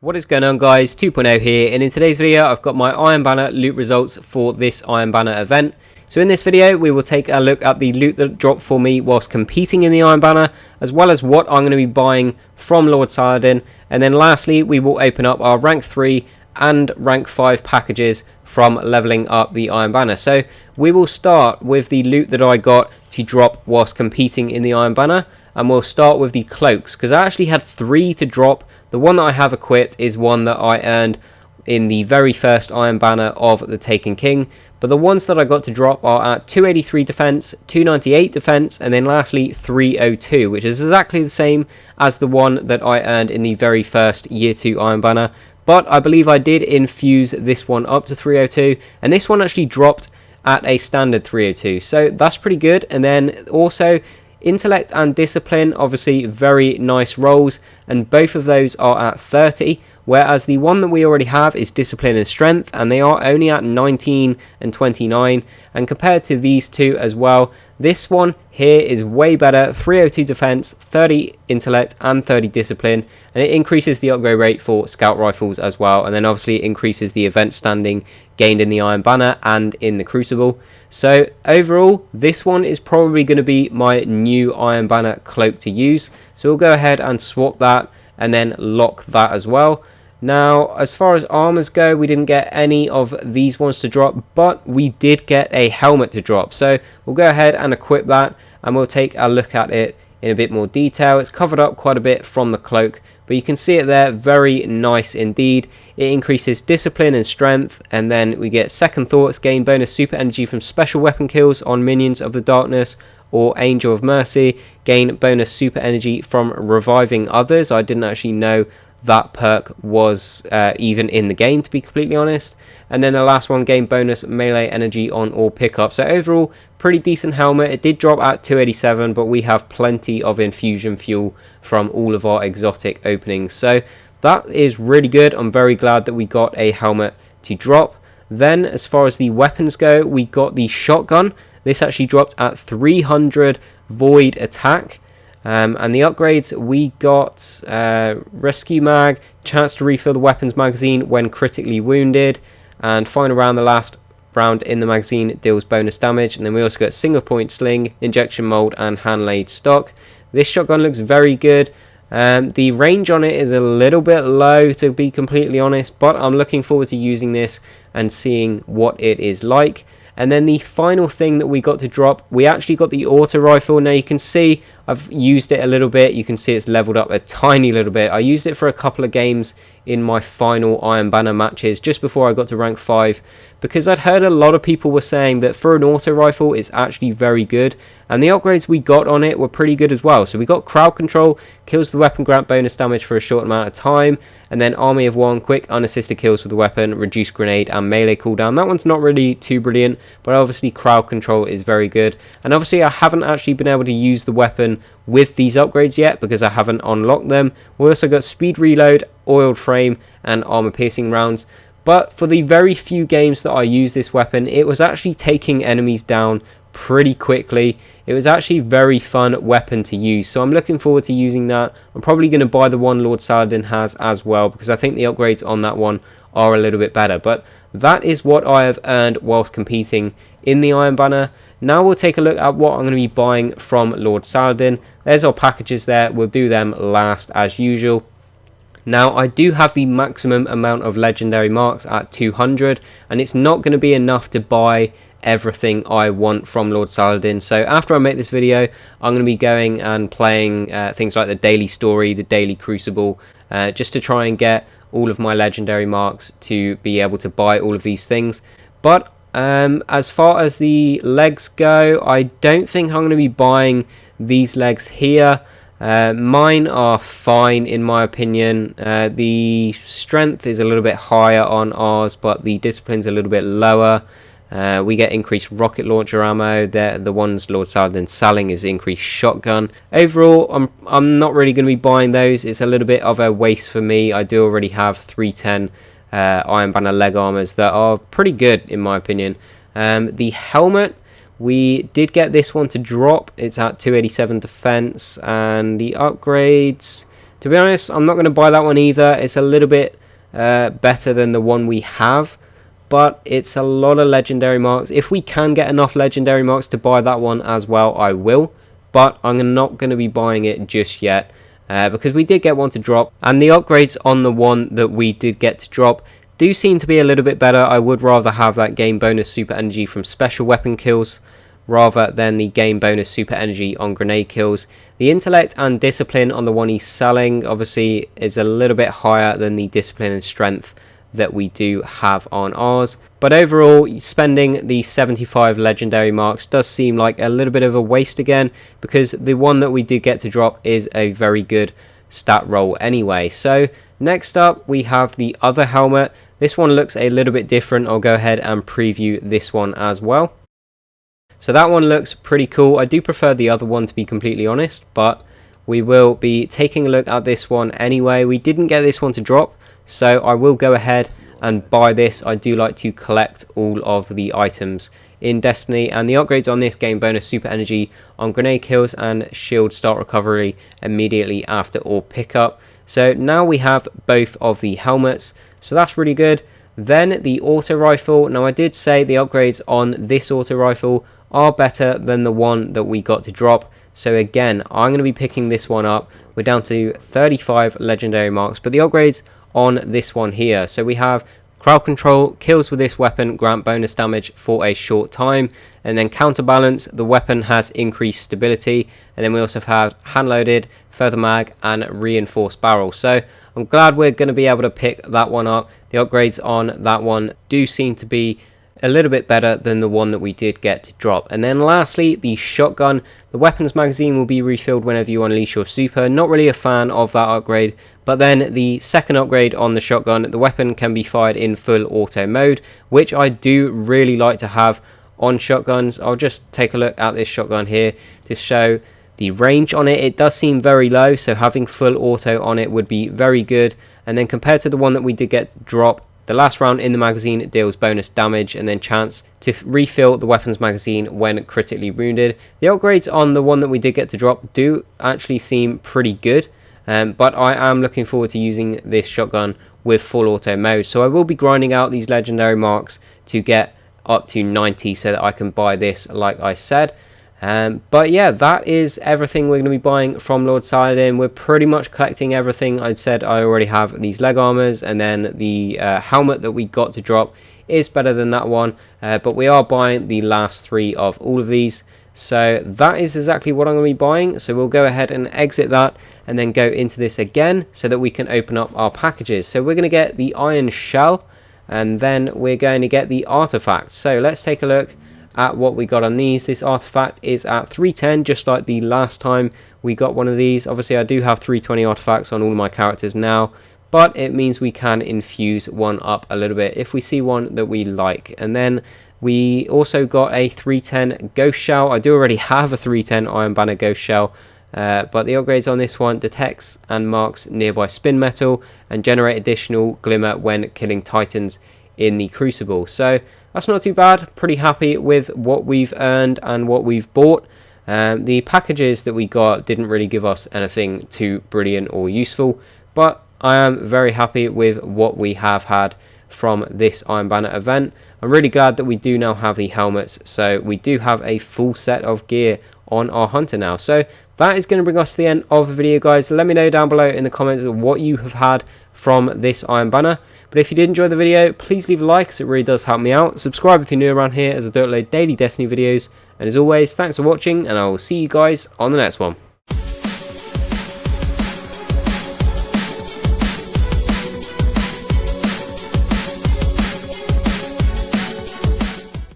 What is going on, guys? 2.0 here, and in today's video I've got my Iron Banner loot results for this Iron Banner event. So in this video we will take a look at the loot that dropped for me whilst competing in the Iron Banner, as well as what I'm going to be buying from Lord Saladin, and then lastly we will open up our rank 3 and rank 5 packages from leveling up the Iron Banner. So we will start with the loot that I got to drop whilst competing in the Iron Banner, and we'll start with the cloaks, because I actually had 3 to drop. The one that I have equipped is one that I earned in the very first Iron Banner of the Taken King, but the ones that I got to drop are at 283 defense, 298 defense, and then lastly 302, which is exactly the same as the one that I earned in the very first Year 2 Iron Banner. But I believe I did infuse this one up to 302, and this one actually dropped at a standard 302, so that's pretty good. And then also Intellect and Discipline, obviously very nice rolls, and both of those are at 30, whereas the one that we already have is Discipline and Strength, and they are only at 19 and 29. And compared to these two as well, this one here is way better. 302 defense, 30 intellect and 30 discipline, and it increases the upgrade rate for scout rifles as well, and then obviously it increases the event standing gained in the Iron Banner and in the Crucible. So overall, this one is probably going to be my new Iron Banner cloak to use. So we'll go ahead and swap that and then lock that as well. Now, as far as armors go, we didn't get any of these ones to drop, but we did get a helmet to drop. So we'll go ahead and equip that, and we'll take a look at it in a bit more detail. It's covered up quite a bit from the cloak, but you can see it there, very nice indeed. It increases discipline and strength, and then we get second thoughts, gain bonus super energy from special weapon kills on minions of the darkness or Angel of Mercy, gain bonus super energy from reviving others. I didn't actually know that perk was even in the game, to be completely honest. And then the last one, gain bonus melee energy on all pickups. So overall, pretty decent helmet. It did drop at 287, but we have plenty of infusion fuel from all of our exotic openings, so that is really good. I'm very glad that we got a helmet to drop. Then as far as the weapons go, we got the shotgun. This actually dropped at 300 void attack. And the upgrades, we got rescue mag, chance to refill the weapons magazine when critically wounded, and final round, the last round in the magazine deals bonus damage. And then we also got single point sling, injection mold, and hand laid stock. This shotgun looks very good. The range on it is a little bit low, to be completely honest, but I'm looking forward to using this and seeing what it is like. And then the final thing that we got to drop, we actually got the auto rifle. Now you can see I've used it a little bit. You can see it's leveled up a tiny little bit. I used it for a couple of games in my final Iron Banner matches just before I got to rank 5, because I'd heard a lot of people were saying that for an auto rifle it's actually very good, and the upgrades we got on it were pretty good as well. So we got crowd control, kills the weapon, grant bonus damage for a short amount of time, and then army of one, quick unassisted kills with the weapon, reduced grenade and melee cooldown. That one's not really too brilliant, but obviously crowd control is very good. And obviously I haven't actually been able to use the weapon with these upgrades yet because I haven't unlocked them. We also got speed reload, oiled frame and armor piercing rounds. But for the very few games that I used this weapon, it was actually taking enemies down pretty quickly. It was actually a very fun weapon to use, so I'm looking forward to using that. I'm probably going to buy the one Lord Saladin has as well, because I think the upgrades on that one are a little bit better. But that is what I have earned whilst competing in the Iron Banner. Now we'll take a look at what I'm going to be buying from Lord Saladin. There's our packages there. We'll do them last as usual. Now I do have the maximum amount of legendary marks at 200, and it's not going to be enough to buy everything I want from Lord Saladin. So after I make this video, I'm going to be going and playing things like the daily story, the daily crucible, just to try and get all of my legendary marks to be able to buy all of these things. But as far as the legs go, I don't think I'm going to be buying these legs here. Mine are fine in my opinion. The strength is a little bit higher on ours, but the discipline's a little bit lower. We get increased rocket launcher ammo. The ones Lord Saladin's selling is increased shotgun. Overall, I'm not really going to be buying those. It's a little bit of a waste for me. I do already have 310 Iron Banner leg armors that are pretty good in my opinion. The helmet, we did get this one to drop. It's at 287 defense, and the upgrades, To be honest, I'm not going to buy that one either. It's a little bit better than the one we have, but it's a lot of legendary marks. If we can get enough legendary marks to buy that one as well, I will, but I'm not going to be buying it just yet because we did get one to drop, and the upgrades on the one that we did get to drop do seem to be a little bit better. I would rather have that game bonus super energy from special weapon kills rather than the game bonus super energy on grenade kills. The intellect and discipline on the one he's selling obviously is a little bit higher than the discipline and strength that we do have on ours, but overall spending the 75 legendary marks does seem like a little bit of a waste again, because the one that we did get to drop is a very good stat roll anyway. So next up we have the other helmet. This one looks a little bit different. I'll go ahead and preview this one as well. So that one looks pretty cool. I do prefer the other one, to be completely honest, but we will be taking a look at this one anyway. We didn't get this one to drop, so I will go ahead and buy this. I do like to collect all of the items in Destiny, and the upgrades on this game bonus super energy on grenade kills and shield start recovery immediately after or pickup. So now we have both of the helmets, so that's really good. Then the auto rifle. Now I did say the upgrades on this auto rifle are better than the one that we got to drop, so again I'm going to be picking this one up. We're down to 35 legendary marks, but the upgrades on this one here, so we have crowd control, kills with this weapon grant bonus damage for a short time, and then counterbalance, the weapon has increased stability, and then we also have hand loaded, further mag, and reinforced barrel. So I'm glad we're going to be able to pick that one up. The upgrades on that one do seem to be a little bit better than the one that we did get to drop. And then lastly, the shotgun. The weapons magazine will be refilled whenever you unleash your super. Not really a fan of that upgrade, but then the second upgrade on the shotgun, the weapon can be fired in full auto mode, which I do really like to have on shotguns. I'll just take a look at this shotgun here to show the range on it. It does seem very low, so having full auto on it would be very good. And then compared to the one that we did get drop, the last round in the magazine deals bonus damage and then chance to refill the weapons magazine when critically wounded. The upgrades on the one that we did get to drop do actually seem pretty good, but I am looking forward to using this shotgun with full auto mode. So I will be grinding out these legendary marks to get up to 90 so that I can buy this, like I said. But yeah, that is everything we're going to be buying from Lord Saladin. We're pretty much collecting everything. I'd said I already have these leg armors, and then the helmet that we got to drop is better than that one, but we are buying the last three of all of these. So that is exactly what I'm going to be buying. So we'll go ahead and exit that and then go into this again so that we can open up our packages. So we're going to get the iron shell, and then we're going to get the artifact. So let's take a look at what we got on these. This artifact is at 310, just like the last time we got one of these. Obviously I do have 320 artifacts on all my characters now, but it means we can infuse one up a little bit if we see one that we like. And then we also got a 310 ghost shell. I do already have a 310 iron banner ghost shell, but the upgrades on this one detects and marks nearby spin metal and generate additional glimmer when killing titans in the crucible. So that's not too bad. Pretty happy with what we've earned and what we've bought. The packages that we got didn't really give us anything too brilliant or useful, but I am very happy with what we have had from this Iron Banner event. I'm really glad that we do now have the helmets, so we do have a full set of gear on our hunter now. So that is going to bring us to the end of the video, guys. Let me know down below in the comments what you have had from this Iron Banner. But if you did enjoy the video, please leave a like, as it really does help me out. Subscribe if you're new around here, as I do upload daily Destiny videos. And as always, thanks for watching, and I will see you guys on the next one.